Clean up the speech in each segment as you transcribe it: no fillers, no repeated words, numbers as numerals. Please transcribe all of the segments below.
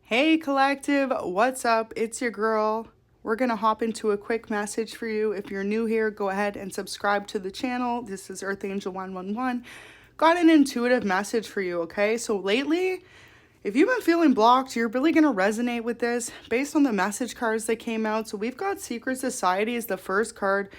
Hey collective, what's up? It's your girl. We're going to hop into a quick message for you. If you're new here, go ahead and subscribe to the channel. This is Earth Angel 111. Got an intuitive message for you, okay? So lately, if you've been feeling blocked, you're really going to resonate with this based on the message cards that came out. So we've got Secret Society as the first card.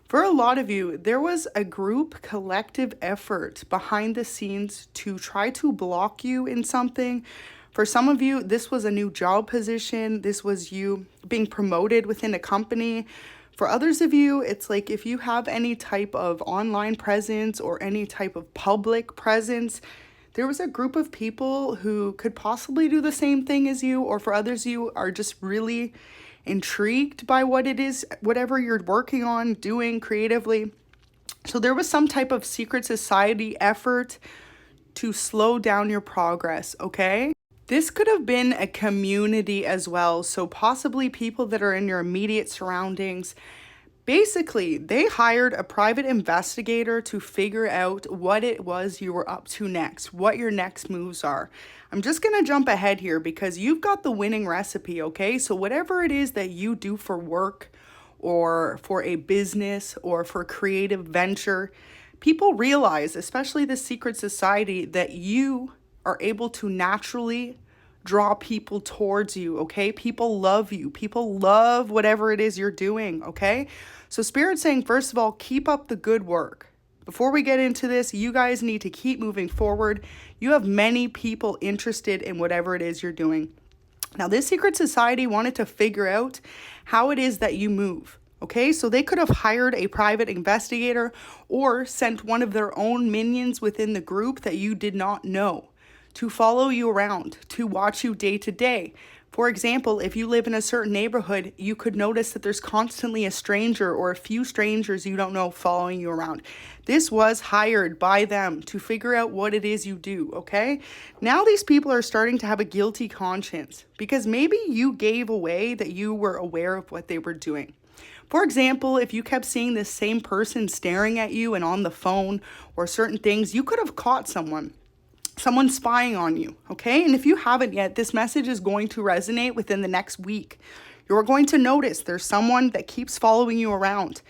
For a lot of you, there was a group collective effort behind the scenes to try to block you in something. For some of you, this was a new job position. This was you being promoted within a company. For others of you, it's like if you have any type of online presence or any type of public presence, there was a group of people who could possibly do the same thing as you, or for others, you are just really intrigued by what it is, whatever you're working on, doing creatively. So there was some type of secret society effort to slow down your progress, okay? This could have been a community as well, so possibly people that are in your immediate surroundings. Basically, they hired a private investigator to figure out what it was you were up to next, what your next moves are. I'm just going to jump ahead here because you've got the winning recipe, okay? So whatever it is that you do for work or for a business or for a creative venture, people realize, especially the secret society, that you are able to naturally draw people towards you, okay? People love you. People love whatever it is you're doing, okay? So Spirit's saying, first of all, keep up the good work. Before we get into this, you guys need to keep moving forward. You have many people interested in whatever it is you're doing. Now, this secret society wanted to figure out how it is that you move. Okay, so they could have hired a private investigator or sent one of their own minions within the group that you did not know to follow you around, to watch you day to day. For example, if you live in a certain neighborhood, you could notice that there's constantly a stranger or a few strangers you don't know following you around. This was hired by them to figure out what it is you do, okay? Now these people are starting to have a guilty conscience because maybe you gave away that you were aware of what they were doing. For example, if you kept seeing this same person staring at you and on the phone or certain things, you could have caught someone spying on you, okay? And if you haven't yet, this message is going to resonate within the next week. You're going to notice there's someone that keeps following you around.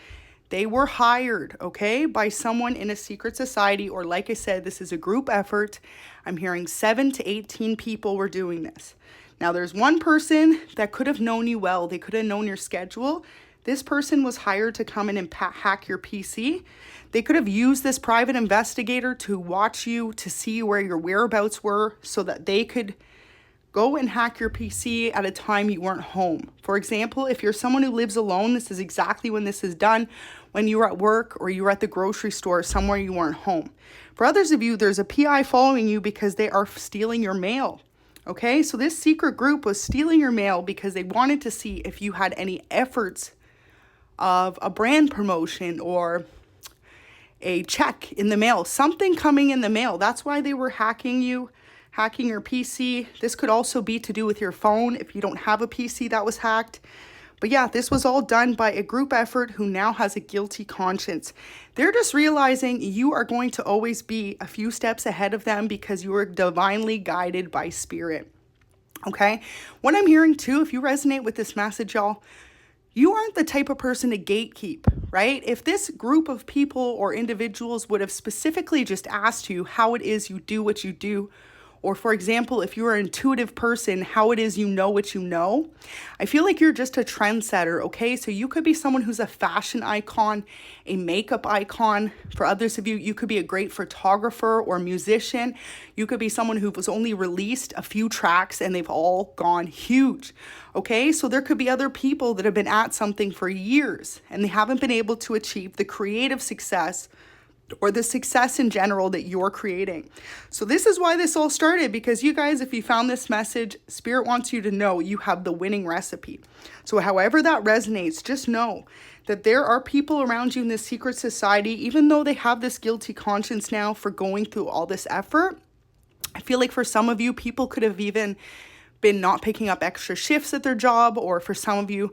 They were hired, okay, by someone in a secret society, or like I said, this is a group effort. I'm hearing 7 to 18 people were doing this. Now, there's one person that could have known you well. They could have known your schedule. This person was hired to come in and hack your PC. They could have used this private investigator to watch you, to see where your whereabouts were so that they could go and hack your PC at a time you weren't home. For example, if you're someone who lives alone, this is exactly when this is done, when you were at work or you were at the grocery store, somewhere you weren't home. For others of you, there's a PI following you because they are stealing your mail. Okay, so this secret group was stealing your mail because they wanted to see if you had any efforts of a brand promotion or a check in the mail, something coming in the mail. That's why they were hacking you, hacking your PC. This could also be to do with your phone if you don't have a PC that was hacked. But yeah, this was all done by a group effort who now has a guilty conscience. They're just realizing you are going to always be a few steps ahead of them because you are divinely guided by spirit. Okay? What I'm hearing too, if you resonate with this message, y'all, you aren't the type of person to gatekeep, right? If this group of people or individuals would have specifically just asked you how it is you do what you do, or for example, if you're an intuitive person, how it is you know what you know, I feel like you're just a trendsetter, okay? So you could be someone who's a fashion icon, a makeup icon. For others of you, you could be a great photographer or musician. You could be someone who was only released a few tracks and they've all gone huge, okay? So there could be other people that have been at something for years and they haven't been able to achieve the creative success or the success in general that you're creating. So this is why this all started, because you guys, if you found this message, Spirit wants you to know you have the winning recipe. So however that resonates, just know that there are people around you in this secret society, even though they have this guilty conscience now for going through all this effort. I feel like for some of you, people could have even been not picking up extra shifts at their job, or for some of you,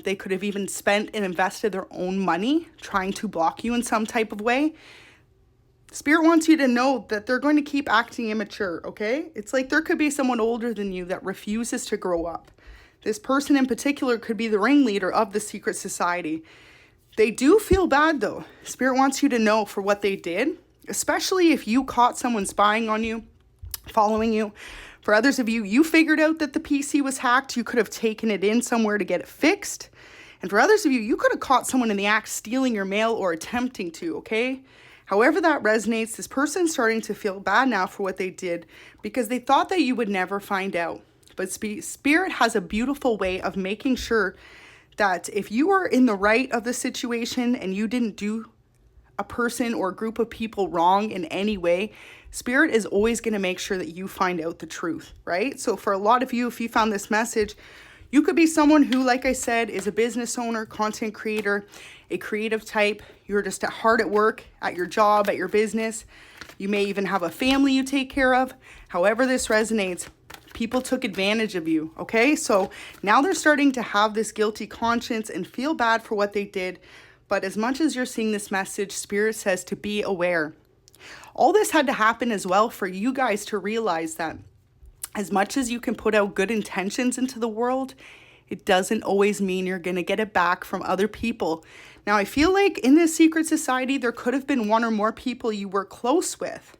they could have even spent and invested their own money trying to block you in some type of way. Spirit wants you to know that they're going to keep acting immature, okay? It's like there could be someone older than you that refuses to grow up. This person in particular could be the ringleader of the secret society. They do feel bad though. Spirit wants you to know for what they did, especially if you caught someone spying on you, following you. For others of you, you figured out that the PC was hacked. You could have taken it in somewhere to get it fixed. And for others of you, you could have caught someone in the act stealing your mail or attempting to, okay? However that resonates, this person's starting to feel bad now for what they did because they thought that you would never find out. But Spirit has a beautiful way of making sure that if you are in the right of the situation and you didn't do a person or a group of people wrong in any way, Spirit is always going to make sure that you find out the truth, right? So for a lot of you, if you found this message, you could be someone who, like I said, is a business owner, content creator, a creative type. You're just hard at work, at your job, at your business. You may even have a family you take care of. However this resonates, people took advantage of you, okay? So now they're starting to have this guilty conscience and feel bad for what they did. But as much as you're seeing this message, Spirit says to be aware. All this had to happen as well for you guys to realize that as much as you can put out good intentions into the world, it doesn't always mean you're going to get it back from other people. Now, I feel like in this secret society, there could have been one or more people you were close with.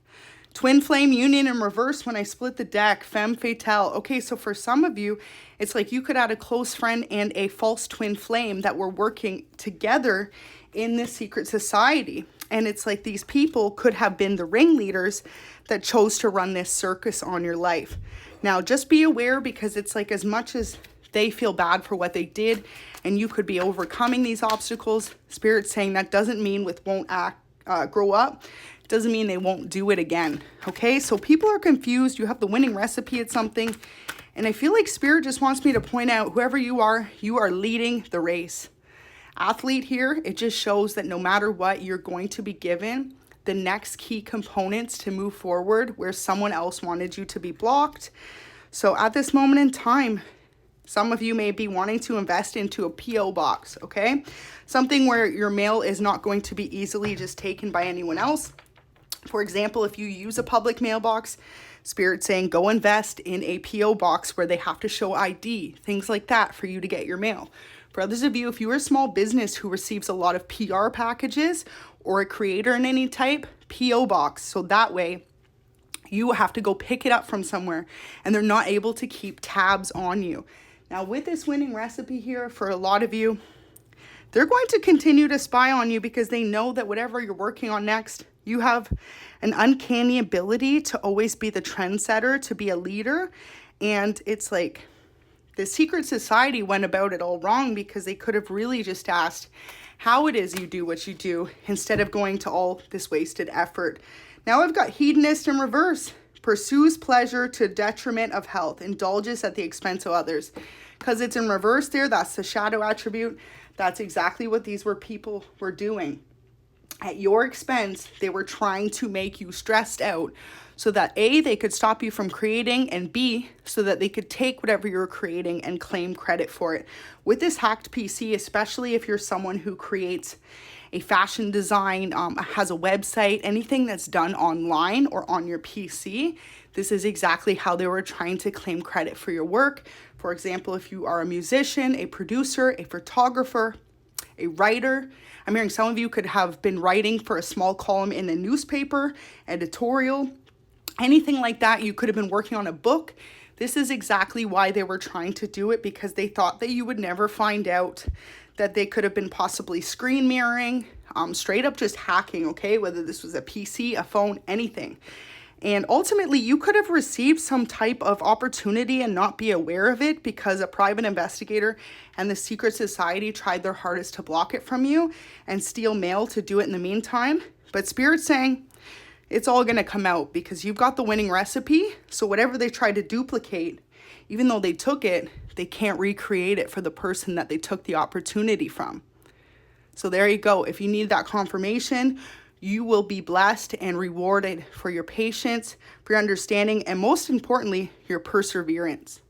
Twin flame union in reverse when I split the deck, femme fatale. Okay, so for some of you, it's like you could add a close friend and a false twin flame that were working together in this secret society. And it's like these people could have been the ringleaders that chose to run this circus on your life. Now, just be aware because it's like as much as they feel bad for what they did and you could be overcoming these obstacles, Spirit's saying that doesn't mean won't grow up. It doesn't mean they won't do it again. Okay, so people are confused. You have the winning recipe at something. And I feel like Spirit just wants me to point out whoever you are leading the race. Athlete here, it just shows that no matter what, you're going to be given the next key components to move forward where someone else wanted you to be blocked. So at this moment in time, some of you may be wanting to invest into a PO box, okay? Something where your mail is not going to be easily just taken by anyone else. For example, if you use a public mailbox, Spirit's saying go invest in a PO box where they have to show ID, things like that for you to get your mail. For others of you, if you're a small business who receives a lot of PR packages or a creator in any type, PO box. So that way you have to go pick it up from somewhere and they're not able to keep tabs on you. Now with this winning recipe here, for a lot of you, they're going to continue to spy on you because they know that whatever you're working on next, you have an uncanny ability to always be the trendsetter, to be a leader. And it's like the secret society went about it all wrong because they could have really just asked how it is you do what you do instead of going to all this wasted effort. Now I've got hedonist in reverse. Pursues pleasure to detriment of health, indulges at the expense of others. Because it's in reverse there, that's the shadow attribute. That's exactly what these people were doing. At your expense, they were trying to make you stressed out so that A, they could stop you from creating, and B, so that they could take whatever you're creating and claim credit for it. With this hacked PC, especially if you're someone who creates a fashion design, has a website, anything that's done online or on your PC, this is exactly how they were trying to claim credit for your work. For example, if you are a musician, a producer, a photographer, a writer, I'm hearing some of you could have been writing for a small column in a newspaper, editorial, anything like that. You could have been working on a book. This is exactly why they were trying to do it, because they thought that you would never find out, that they could have been possibly screen mirroring, straight up just hacking, okay? Whether this was a PC, a phone, anything. And ultimately, you could have received some type of opportunity and not be aware of it because a private investigator and the secret society tried their hardest to block it from you and steal mail to do it in the meantime. But Spirit's saying it's all going to come out because you've got the winning recipe. So whatever they tried to duplicate, even though they took it, they can't recreate it for the person that they took the opportunity from. So there you go. If you need that confirmation, you will be blessed and rewarded for your patience, for your understanding, and most importantly, your perseverance.